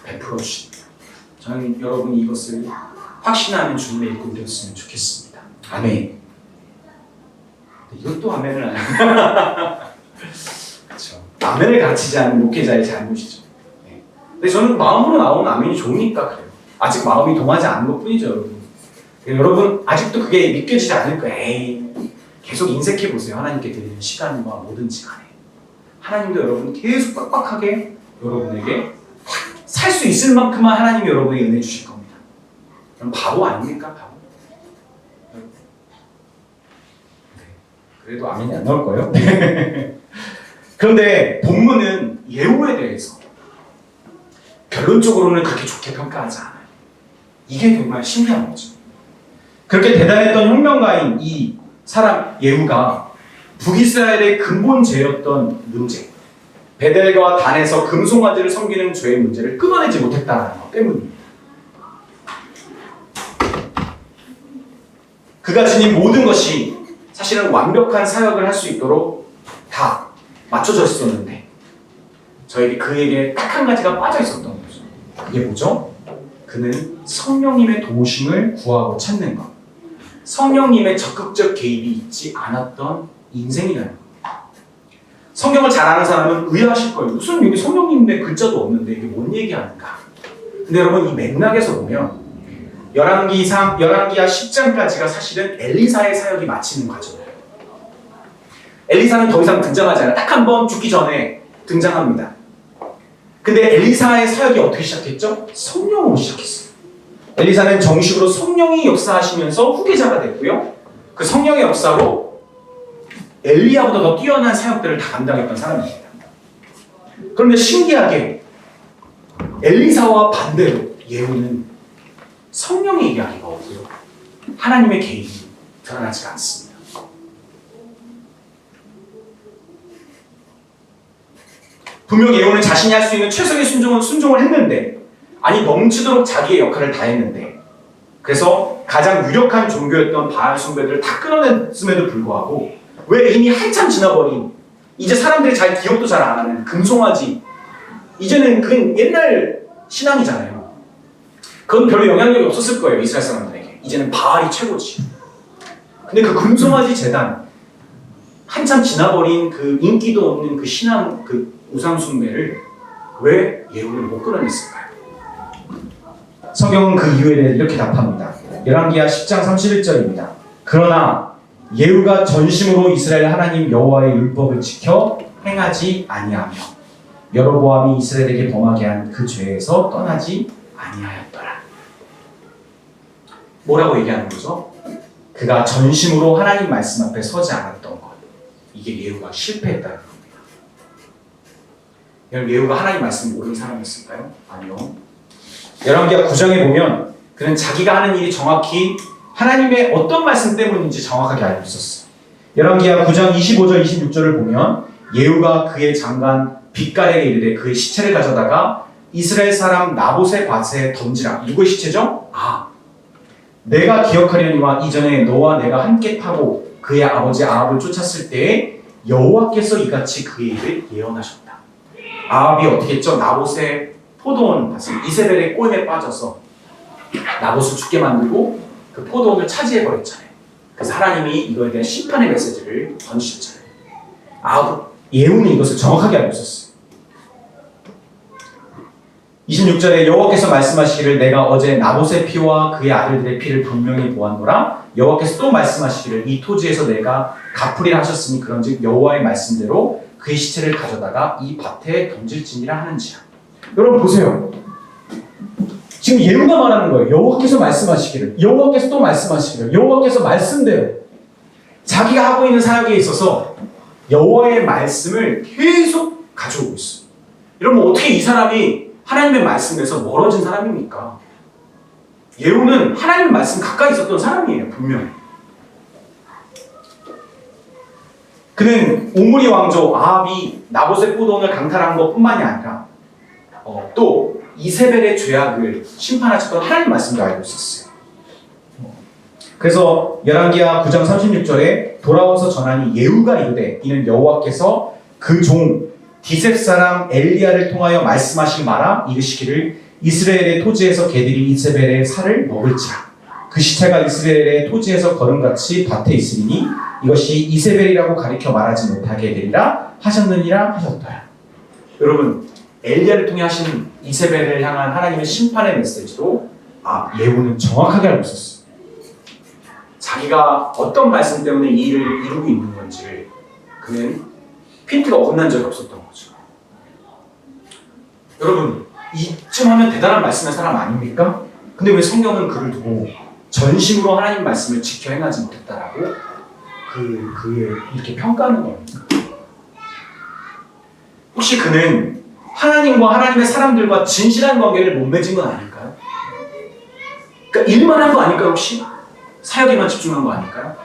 베풀어 주십니다. 저는 여러분이 이것을 확신하는 주님의 일꾼 되었으면 좋겠습니다. 아멘. 이것도 아멘을 안 해요. 그렇죠. 아멘을 가르치지 않은 목회자의 잘못이죠. 네. 근데 저는 마음으로 나오는 아멘이 좋으니까 그래요. 아직 마음이 동하지 않은 것뿐이죠, 여러분. 여러분 아직도 그게 믿겨지지 않을 거예요. 에이, 계속 인색해 보세요. 하나님께 드리는 시간과 뭐든지 간에 하나님도 여러분 계속 빡빡하게 여러분에게 살 수 있을 만큼만 하나님이 여러분에게 은혜 주실 겁니다. 그럼 바보 아닙니까? 바보. 그래도 아멘이 안 나올 거예요. 그런데 본문은 예후에 대해서 결론적으로는 그렇게 좋게 평가하지 않아요. 이게 정말 신기한 거죠. 그렇게 대단했던 혁명가인 이 사람 예후가 북이스라엘의 근본 죄였던 문제, 베델과 단에서 금송아지를 섬기는 죄의 문제를 끊어내지 못했다는 것 때문입니다. 그가 지닌 모든 것이 사실은 완벽한 사역을 할 수 있도록 다 맞춰져 있었는데 그에게 딱 한 가지가 빠져 있었던 거죠. 그게 뭐죠? 그는 성령님의 도우심을 구하고 찾는 것. 성령님의 적극적 개입이 있지 않았던 인생이라는 겁니다. 성경을 잘 아는 사람은 의아하실 거예요. 무슨 여기 성령님의 글자도 없는데 이게 뭔 얘기하는가? 근데 여러분 이 맥락에서 보면 열왕기하 10장까지가 사실은 엘리사의 사역이 마치는 과정이에요. 엘리사는 더 이상 등장하지 않아요. 딱 한 번 죽기 전에 등장합니다. 근데 엘리사의 사역이 어떻게 시작했죠? 성령으로 시작했어요. 엘리사는 정식으로 성령이 역사하시면서 후계자가 됐고요. 그 성령의 역사로 엘리야보다 더 뛰어난 사역들을 다 감당했던 사람입니다. 그런데 신기하게 엘리사와 반대로 예후는 성령의 이야기가 없고요. 하나님의 개입이 드러나지 않습니다. 분명 예후는 자신이 할 수 있는 최선의 순종을 했는데 넘치도록 자기의 역할을 다 했는데 그래서 가장 유력한 종교였던 바알 숭배들을 다 끊어냈음에도 불구하고 왜 이미 한참 지나버린 이제 사람들이 기억도 잘 안 하는 금송아지 이제는 그건 옛날 신앙이잖아요. 그건 별로 영향력이 없었을 거예요. 이스라엘 사람들에게. 이제는 바알이 최고지. 근데 그 금송아지 제단 한참 지나버린 그 인기도 없는 그 신앙 그 우상 숭배를 왜 예후는 못 끊어냈을까요? 성경은 그 이유에 대해 이렇게 답합니다. 열왕기하 10장 31절입니다. 그러나 예후가 전심으로 이스라엘 하나님 여호와의 율법을 지켜 행하지 아니하며 여로보암이 이스라엘에게 범하게 한 그 죄에서 떠나지 아니하였더라. 뭐라고 얘기하는 거죠? 그가 전심으로 하나님 말씀 앞에 서지 않았던 것. 이게 예후가 실패했다는 겁니다. 여러분, 예후가 하나님 말씀을 모르는 사람이었을까요? 아니요. 열왕기하 9장에 보면 그는 자기가 하는 일이 정확히 하나님의 어떤 말씀 때문인지 정확하게 알고 있었어요. 열왕기하 9장 25절 26절을 보면 예후가 그의 장관 빗갈에게 이르되 그의 시체를 가져다가 이스라엘 사람 나봇의 밭에 던지라. 누구의 시체죠? 내가 기억하려니와 이전에 너와 내가 함께 타고 그의 아버지 아합을 쫓았을 때에 여호와께서 이같이 그의 일을 예언하셨다. 아합이 어떻게 했죠? 나봇의 포도원 밭을 이세벨의 꼴에 빠져서 나봇을 죽게 만들고 그 포도원을 차지해버렸잖아요. 그래서 하나님이 이거에 대한 심판의 메시지를 던지셨잖아요. 예후는 이것을 정확하게 알고 있었어요. 26절에 여호와께서 말씀하시기를 내가 어제 나봇의 피와 그의 아들들의 피를 분명히 보았노라. 여호와께서 또 말씀하시기를 이 토지에서 내가 갚으리라 하셨으니 그런즉 여호와의 말씀대로 그의 시체를 가져다가 이 밭에 던질지니라 하는지라. 여러분 보세요. 지금 예후가 말하는 거예요. 여호와께서 말씀하시기를, 여호와께서 또 말씀하시기를, 여호와께서 말씀대로 자기가 하고 있는 사역에 있어서 여호와의 말씀을 계속 가져오고 있어요. 여러분 어떻게 이 사람이 하나님의 말씀에서 멀어진 사람입니까? 예후는 하나님의 말씀 가까이 있었던 사람이에요. 분명히. 그는 오므리 왕조 아합이 나봇의 포도원을 강탈한 것뿐만이 아니라 또 이세벨의 죄악을 심판하셨던 하나님 말씀도 알고 있었어요. 그래서 열왕기하 9장 36절에 돌아와서 전하니 예후가 이르되 이는 여호와께서 그 종 디셉 사람 엘리야를 통하여 말씀하신 바라 이르시기를 이스라엘의 토지에서 개들이 이세벨의 살을 먹을지라. 그 시체가 이스라엘의 토지에서 거름같이 밭에 있으니 이것이 이세벨이라고 가리켜 말하지 못하게 되리라 하셨느니라 하셨더라. 여러분 엘리야를 통해 하신 이세벨을 향한 하나님의 심판의 메시지도 예후는 정확하게 알고 있었어요. 자기가 어떤 말씀 때문에 이 일을 이루고 있는 건지를 그는 핀트가 어긋난 적이 없었던 거죠. 여러분 이쯤 하면 대단한 말씀의 사람 아닙니까? 근데 왜 성경은 그를 두고 전심으로 하나님 말씀을 지켜 행하지 못했다라고 그를 이렇게 평가하는 겁니까? 혹시 그는 하나님과 하나님의 사람들과 진실한 관계를 못 맺은 건 아닐까요? 그러니까 일만 한 거 아닐까요 혹시? 사역에만 집중한 거 아닐까요?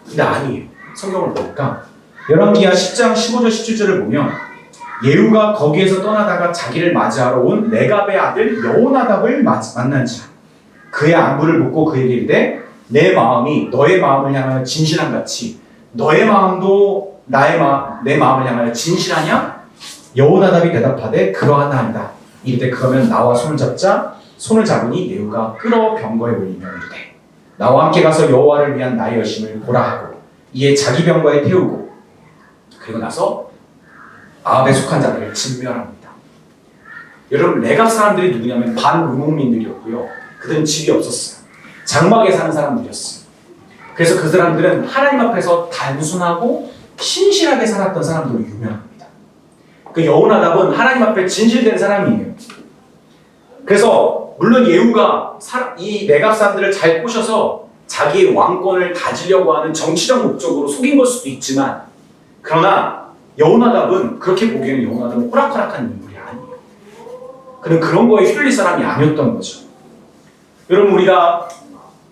근데 아니에요. 성경을 보니까 열왕기하 10장 15절 17절을 보면 예후가 거기에서 떠나다가 자기를 맞이하러 온 레갑의 아들 여호나답을 만난지라. 그의 안부를 묻고 그에게 이르되 내 마음이 너의 마음을 향하여 진실한 같이 너의 마음도 내 마음을 향하여 진실하냐? 여호나답이 대답하되 그러하나이다. 이르되 그러면 나와 손을 잡자. 손을 잡으니 예후가 끌어 병거에 올리며 이르되 나와 함께 가서 여호와를 위한 나의 열심을 보라 하고 이에 자기 병거에 태우고 그리고 나서 아합에 속한 자들을 진멸합니다. 여러분 레갑 사람들이 누구냐면 반유목민들이었고요. 그들은 집이 없었어요. 장막에 사는 사람들이었어요. 그래서 그 사람들은 하나님 앞에서 단순하고 신실하게 살았던 사람들로 유명합니다. 그 여호나답은 하나님 앞에 진실된 사람이에요. 그래서 물론 예후가 이 레갑 사람들을 잘 꼬셔서 자기의 왕권을 다지려고 하는 정치적 목적으로 속인 걸 수도 있지만 그러나 여호나답은 그렇게 보기에는 여호나답은 호락호락한 인물이 아니에요. 그는 그런 거에 휘둘릴 사람이 아니었던 거죠. 여러분 우리가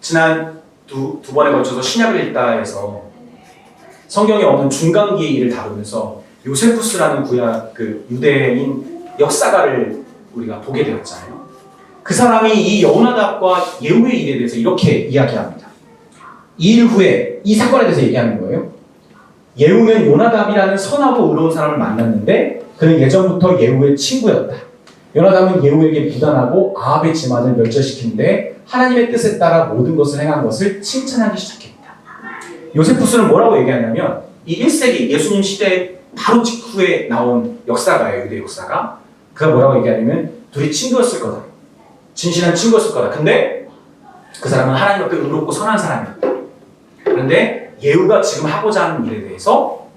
지난 두 번에 걸쳐서 신약을 읽다 해서 성경에 없는 중간기의 일을 다루면서 요세푸스라는 구약 유대인 역사가를 우리가 보게 되었잖아요. 그 사람이 이 여호나답과 예후의 일에 대해서 이렇게 이야기합니다. 이 일 후에 이 사건에 대해서 얘기하는 거예요. 예후는 요나답이라는 선하고 의로운 사람을 만났는데 그는 예전부터 예후의 친구였다. 요나답은 예후에게 무단하고 아합의 지만을 멸절시키는데 하나님의 뜻에 따라 모든 것을 행한 것을 칭찬하기 시작했다. 요세푸스는 뭐라고 얘기하냐면 이 1세기 예수님 시대 바로 직후에 나온 역사가예요. 유대 역사가. 그가 뭐라고 얘기하냐면 둘이 친구였을 거다. 진실한 친구였을 거다. 근데 그 사람은 하나님 앞에 의롭고 선한 사람이었다. 그런데 예후가 지금 하고자 하는 일에 대해서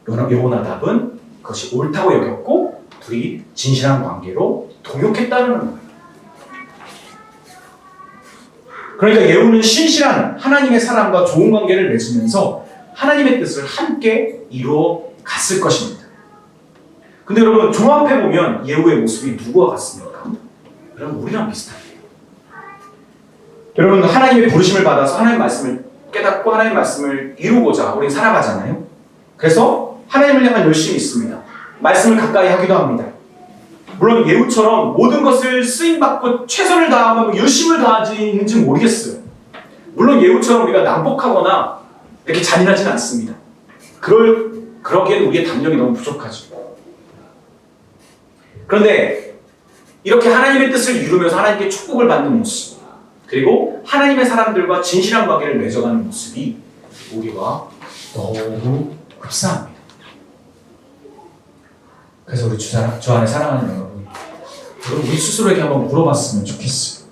여호나답은 그것이 옳다고 여겼고 둘이 진실한 관계로 동역했다는 거예요. 그러니까 예후는 신실한 하나님의 사람과 좋은 관계를 맺으면서 하나님의 뜻을 함께 이루어 갔을 것입니다. 근데 여러분 종합해보면 예후의 모습이 누구와 같습니까? 여러분 우리랑 비슷합니다. 여러분 하나님의 부르심을 받아서 하나님의 말씀을 깨닫고 하나님의 말씀을 이루고자 우리는 살아가잖아요. 그래서 하나님을 향한 열심이 있습니다. 말씀을 가까이 하기도 합니다. 물론 예후처럼 모든 것을 쓰임받고 최선을 다하고 열심을 다하지는지 모르겠어요. 물론 예후처럼 우리가 난폭하거나 이렇게 잔인하지는 않습니다. 그러기에는 우리의 담력이 너무 부족하죠. 그런데 이렇게 하나님의 뜻을 이루면서 하나님께 축복을 받는 모습, 그리고 하나님의 사람들과 진실한 관계를 맺어가는 모습이 우리와 너무 흡사합니다. 그래서 우리 주 안에 사랑하는 여러분, 우리 스스로에게 한번 물어봤으면 좋겠어요.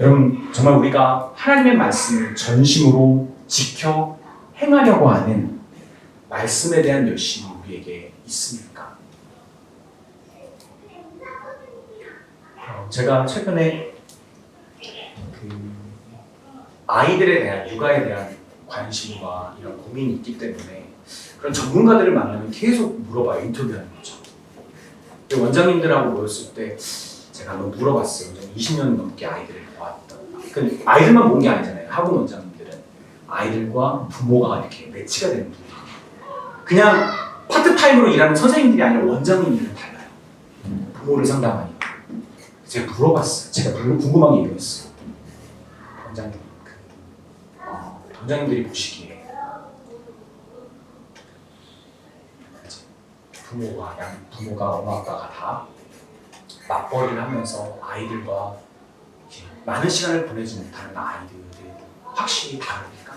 여러분, 정말 우리가 하나님의 말씀을 전심으로 지켜 행하려고 하는 말씀에 대한 열심이 우리에게 있습니까? 제가 최근에 아이들에 대한 육아에 대한 관심과 이런 고민이 있기 때문에 그런 전문가들을 만나면 계속 물어봐요. 인터뷰하는 거죠. 원장님들하고 모였을 때 제가 한번 물어봤어요. 20년 넘게 아이들을 보았던. 근데 아이들만 본 게 아니잖아요. 학원 원장님들은 아이들과 부모가 이렇게 매치가 되는 분이에요. 그냥 파트타임으로 일하는 선생님들이 아니라 원장님들은 달라요. 부모를 상담하니까. 제가 물어봤어요. 제가 궁금한 게 이거였어요. 원장님들이 보시기에 부모가 엄마 아빠가 다 맞벌이를 하면서 아이들과 많은 시간을 보내지 못하는 아이들이 확실히 다릅니까?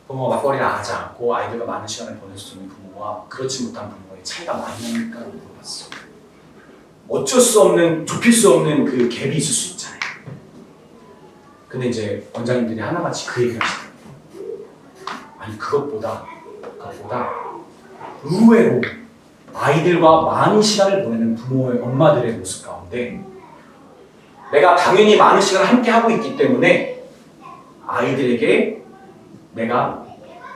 부모가 맞벌이를 하지 않고 아이들과 많은 시간을 보낼 수 있는 부모와 그렇지 못한 부모의 차이가 많이 납니까? 물어봤어요. 어쩔 수 없는, 좁힐 수 없는 그 갭이 있을 수 있잖아요. 근데 이제 원장님들이 하나같이 그 얘기를 하시더라고요. 아니 그것보다 의외로 아이들과 많은 시간을 보내는 부모의 엄마들의 모습 가운데 내가 당연히 많은 시간을 함께 하고 있기 때문에 아이들에게 내가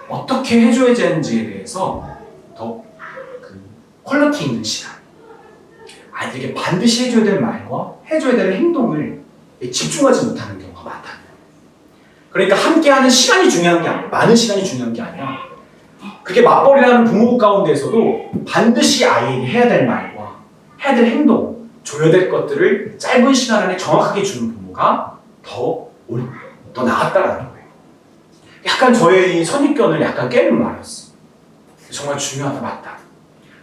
어떻게 해줘야 되는지에 대해서 더 퀄리티 있는 시간, 아이들에게 반드시 해줘야 될 말과 해줘야 될 행동을 집중하지 못하는 경우가 많다. 그러니까 함께하는 시간이 중요한 게 아니라 많은 시간이 중요한 게 아니라 그게 맞벌이라는 부모 가운데서도 반드시 아이에게 해야 될 말과 해야 될 행동, 줘야 될 것들을 짧은 시간 안에 정확하게 주는 부모가 더 나았다라는 거예요. 약간 저의 이 선입견을 약간 깨는 말이었어요. 정말 중요하다, 맞다.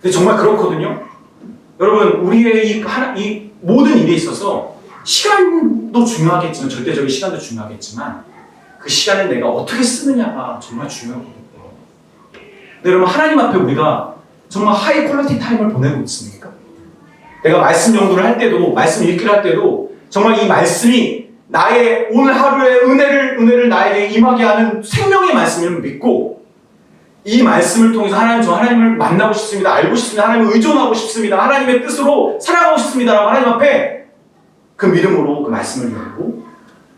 근데 정말 그렇거든요. 여러분, 우리의 이 모든 일에 있어서 시간도 중요하겠지만, 절대적인 시간도 중요하겠지만 그 시간을 내가 어떻게 쓰느냐가 정말 중요하거든요. 근데 여러분, 하나님 앞에 우리가 정말 하이 퀄리티 타임을 보내고 있습니까? 내가 말씀 연구를 할 때도, 말씀 읽기를 할 때도 정말 이 말씀이 나의 오늘 하루의 은혜를 나에게 임하게 하는 생명의 말씀을 믿고 이 말씀을 통해서 하나님을 만나고 싶습니다. 알고 싶습니다. 하나님을 의존하고 싶습니다. 하나님의 뜻으로 살아가고 싶습니다라고 하나님 앞에 그 믿음으로 그 말씀을 열고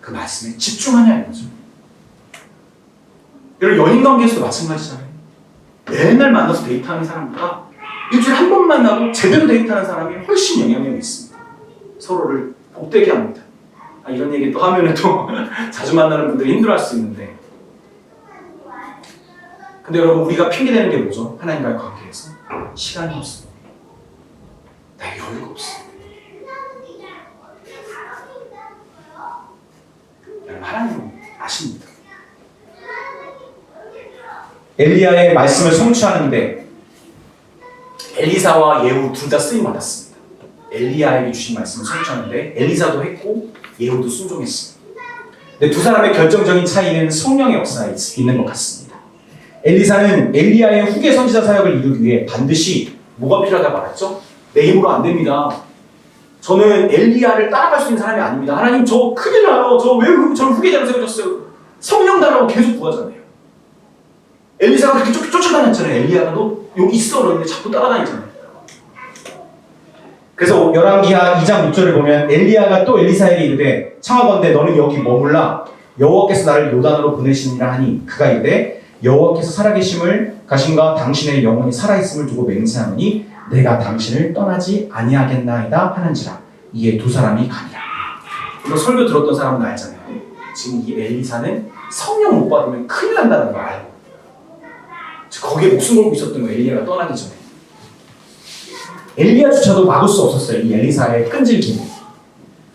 그 말씀에 집중하냐 이거죠. 여러분, 연인 관계에서도 마찬가지잖아요. 맨날 만나서 데이트하는 사람보다 일주일에 한 번 만나도 제대로 데이트하는 사람이 훨씬 영향력이 있습니다. 서로를 복되게 합니다. 이런 얘기 또 하면 또 자주 만나는 분들이 힘들어할 수 있는데, 근데 여러분, 우리가 핑계대는 게 뭐죠? 하나님과의 관계에서 시간이 없어. 내가 여유가 없어. 여러분, 하나님은 아십니다. 엘리야의 말씀을 성취하는데 엘리사와 예후 둘 다 쓰임 받았습니다. 엘리야에게 주신 말씀을 성취하는데 엘리사도 했고 예후도 순종했습니다. 근데 두 사람의 결정적인 차이는 성령의 역사에 있는 것 같습니다. 엘리사는 엘리야의 후계 선지자 사역을 이루기 위해 반드시 뭐가 필요하다고 말했죠? 내 힘으로 안 됩니다. 저는 엘리야를 따라갈 수 있는 사람이 아닙니다. 하나님 저 큰일 나요. 저 왜 저를 후계자로 세워줬어요? 성령 달라고 계속 구하잖아요. 엘리사가 그렇게 쫓아다녔잖아요. 엘리야가 너 여기 있어 그러는데 자꾸 따라다니잖아요. 그래서 열왕기하 2장 6절을 보면 엘리야가 또 엘리사에게 이르되 청하건대 너는 여기 머물라 여호와께서 나를 요단으로 보내시니라 하니 그가 이르되 여호와께서 살아계심을 가신과 당신의 영혼이 살아있음을 두고 맹세하노니 내가 당신을 떠나지 아니하겠나이다 하는지라. 이에 두 사람이 가니라. 이거 설교 들었던 사람은 알잖아요. 지금 이 엘리사는 성령 못 받으면 큰일 난다는 걸 알고 거기에 목숨 걸고 있었던 거예요. 엘리야가 떠나기 전에. 엘리야조차도 막을 수 없었어요. 이 엘리사의 끈질김.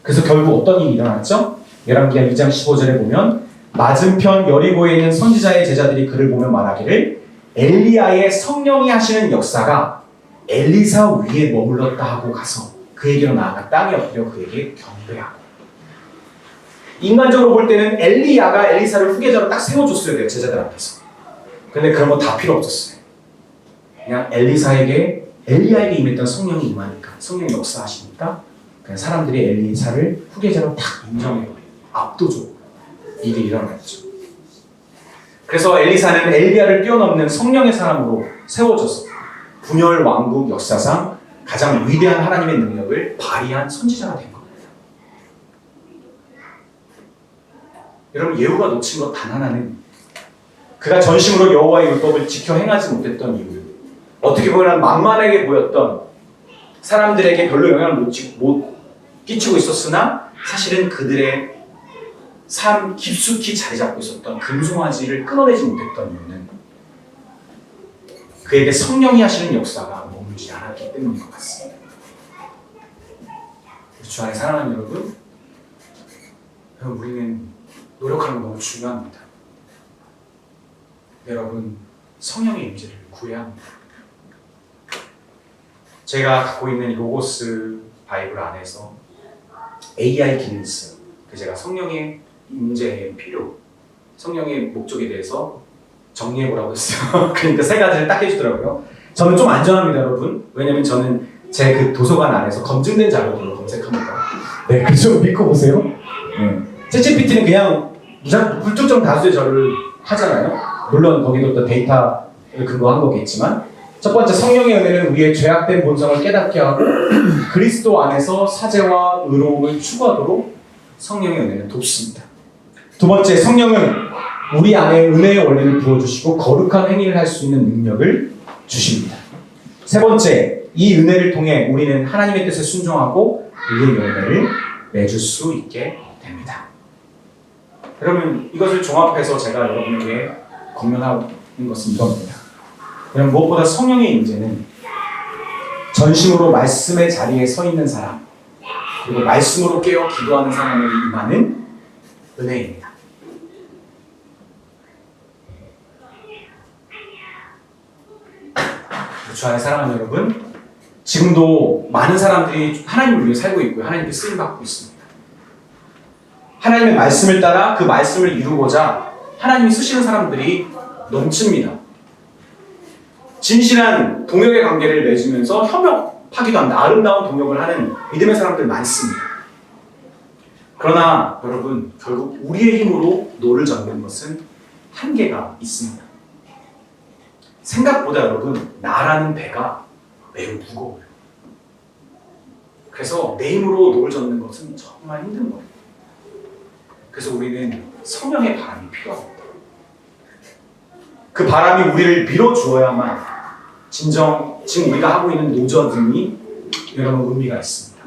그래서 결국 어떤 일이 일어났죠? 열왕기하 2장 15절에 보면 맞은편 여리고에 있는 선지자의 제자들이 그를 보며 말하기를 엘리야의 성령이 하시는 역사가 엘리사 위에 머물렀다 하고 가서 그에게로 나아가 땅에 엎드려 그에게 경배하고. 인간적으로 볼 때는 엘리야가 엘리사를 후계자로 딱 세워줬어야 돼요. 제자들 앞에서. 근데 그런 거 다 필요 없었어요. 그냥 엘리야에게 임했던 성령이 임하니까, 성령이 역사하시니까 그냥 사람들이 엘리사를 후계자로 딱 인정해버려요. 압도적으로 일이 일어났죠. 그래서 엘리사는 엘리야를 뛰어넘는 성령의 사람으로 세워져서 분열 왕국 역사상 가장 위대한 하나님의 능력을 발휘한 선지자가 된 겁니다. 여러분, 예후가 놓친 것 단 하나는 그가 전심으로 여호와의 율법을 지켜 행하지 못했던 이유, 어떻게 보면 만만하게 보였던 사람들에게 별로 영향을 못 끼치고 있었으나 사실은 그들의 삶 깊숙이 자리 잡고 있었던 금송아지를 끊어내지 못했던 이유는 그에게 성령이 하시는 역사가 머물지 않았기 때문인 것 같습니다. 주 안에 사랑하는 여러분, 우리는 노력하는 거 너무 중요합니다. 여러분, 성령의 임재를 구해야 합니다. 제가 갖고 있는 이 로고스 바이블 안에서 AI 기능이 있어요. 제가 성령의 임재의 필요, 성령의 목적에 대해서 정리해보라고 했어요. 그러니까 세 가지를 딱 해주더라고요. 저는 좀 안전합니다, 여러분. 왜냐면 저는 제 그 도서관 안에서 검증된 자료들을 검색합니다. 네, 그 좀 믿고 보세요. 챗GPT는 그냥 불특정 다수의 저를 하잖아요. 물론 거기도 또 데이터를 근거한 거겠지만, 첫 번째, 성령의 은혜는 우리의 죄악된 본성을 깨닫게 하고 그리스도 안에서 사죄와 의로움을 추구하도록 성령의 은혜는 돕습니다. 두 번째, 성령은 우리 안에 은혜의 원리를 부어주시고 거룩한 행위를 할 수 있는 능력을 주십니다. 세 번째, 이 은혜를 통해 우리는 하나님의 뜻에 순종하고 의의 열매를 맺을 수 있게 됩니다. 여러분, 이것을 종합해서 제가 여러분에게 권면하는 것은 이겁니다. 여러분, 무엇보다 성령의 임재는 전심으로 말씀의 자리에 서 있는 사람, 그리고 말씀으로 깨어 기도하는 사람에게 임하는 은혜입니다. 주 안에 사랑하는 여러분, 지금도 많은 사람들이 하나님을 위해 살고 있고요. 하나님께 쓰임받고 있습니다. 하나님의 말씀을 따라 그 말씀을 이루고자 하나님이 쓰시는 사람들이 넘칩니다. 진실한 동역의 관계를 맺으면서 협력하기도 합니다. 아름다운 동역을 하는 믿음의 사람들 많습니다. 그러나 여러분, 결국 우리의 힘으로 노를 젓는 것은 한계가 있습니다. 생각보다 여러분, 나라는 배가 매우 무거워요. 그래서 내 힘으로 노를 젓는 것은 정말 힘든 거예요. 그래서 우리는 성령의 바람이 필요합니다. 그 바람이 우리를 밀어주어야만 지금 우리가 하고 있는 노저등이 여러분 의미가 있습니다.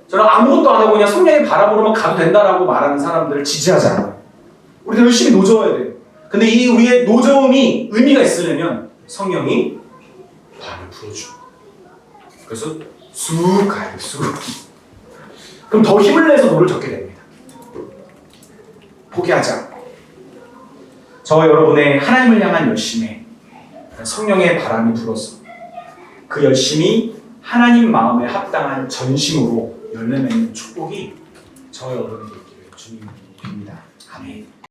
저는 아무것도 안 하고 그냥 성령의 바람으로만 가도 된다라고 말하는 사람들을 지지하지 않아요. 우리도 열심히 노저어야 돼요. 근데 이 우리의 노저음이 의미가 있으려면 성령이 바람을 불어줍니다. 그래서 쑥 가야 돼요. 쑥. 그럼 더 힘을 내서 노를 젓게 됩니다. 포기하지 않고. 저와 여러분의 하나님을 향한 열심에 성령의 바람이 불어서 그 열심이 하나님 마음에 합당한 전심으로 열매 맺는 축복이 저와 여러분에게 있기를 주님 빕니다. 아멘.